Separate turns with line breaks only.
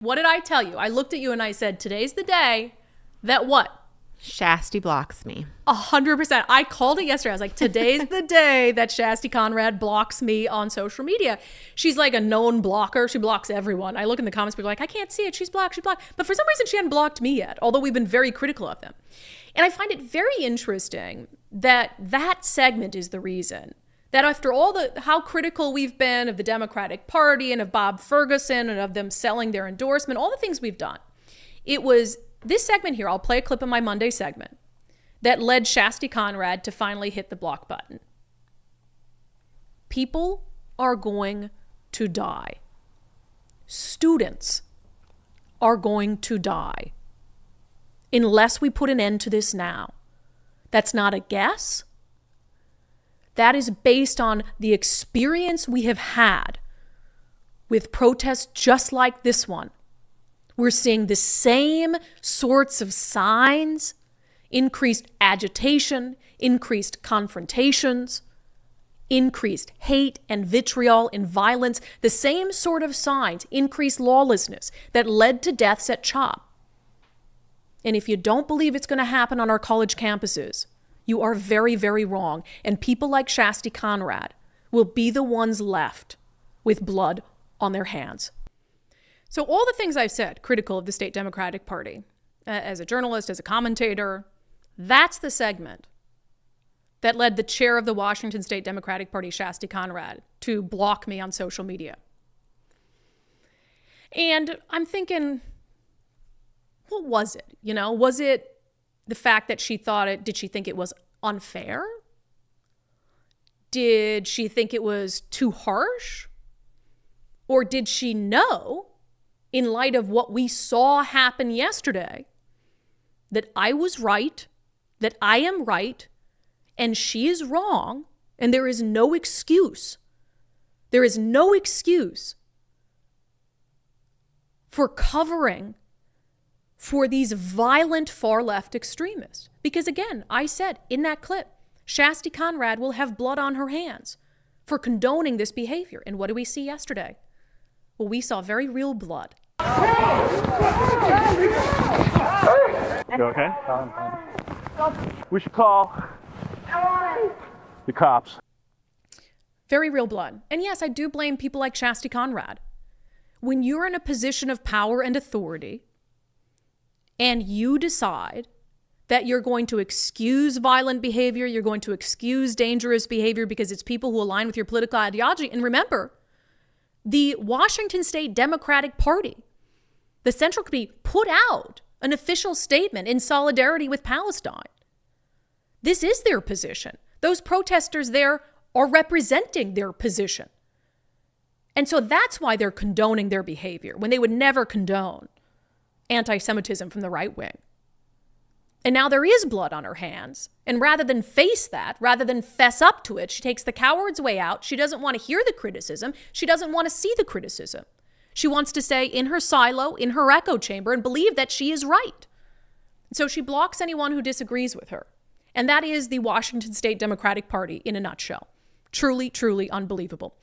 What did I tell you? I looked at you and I said, today's the day that what?
Shasti blocks me.
100%. I called it yesterday. I was like, today's the day that Shasti Conrad blocks me on social media. She's like a known blocker. She blocks everyone. I look in the comments, people are like, I can't see it. She's blocked. She's blocked. But for some reason, she hadn't blocked me yet, although we've been very critical of them. And I find it very interesting that that segment is the reason that after all how critical we've been of the Democratic Party and of Bob Ferguson and of them selling their endorsement, all the things we've done, it was this segment here, I'll play a clip of my Monday segment, that led Shasti Conrad to finally hit the block button. People are going to die. Students are going to die unless we put an end to this now. That's not a guess. That is based on the experience we have had with protests just like this one. We're seeing the same sorts of signs, increased agitation, increased confrontations, increased hate and vitriol and violence, the same sort of signs, increased lawlessness that led to deaths at CHOP. And if you don't believe it's going to happen on our college campuses, you are very, very wrong. And people like Shasti Conrad will be the ones left with blood on their hands. So all the things I've said, critical of the state Democratic Party, as a journalist, as a commentator, that's the segment that led the chair of the Washington State Democratic Party, Shasti Conrad, to block me on social media. And I'm thinking, what was it? You know, was it the fact that she thought it, did she think it was unfair? Did she think it was too harsh? Or did she know, in light of what we saw happen yesterday, that I was right, that I am right, and she is wrong, and there is no excuse. There is no excuse for covering for these violent far-left extremists. Because again, I said in that clip, Shasti Conrad will have blood on her hands for condoning this behavior. And what did we see yesterday? Well, we saw very real blood.
You okay? We should call the cops.
Very real blood. And yes, I do blame people like Shasti Conrad. When you're in a position of power and authority, and you decide that you're going to excuse violent behavior, you're going to excuse dangerous behavior because it's people who align with your political ideology. And remember, the Washington State Democratic Party, the Central Committee, put out an official statement in solidarity with Palestine. This is their position. Those protesters there are representing their position. And so that's why they're condoning their behavior when they would never condone anti-Semitism from the right wing. And now there is blood on her hands. And rather than face that, rather than fess up to it, she takes the coward's way out. She doesn't want to hear the criticism. She doesn't want to see the criticism. She wants to stay in her silo, in her echo chamber, and believe that she is right. So she blocks anyone who disagrees with her. And that is the Washington State Democratic Party in a nutshell. Truly, truly unbelievable.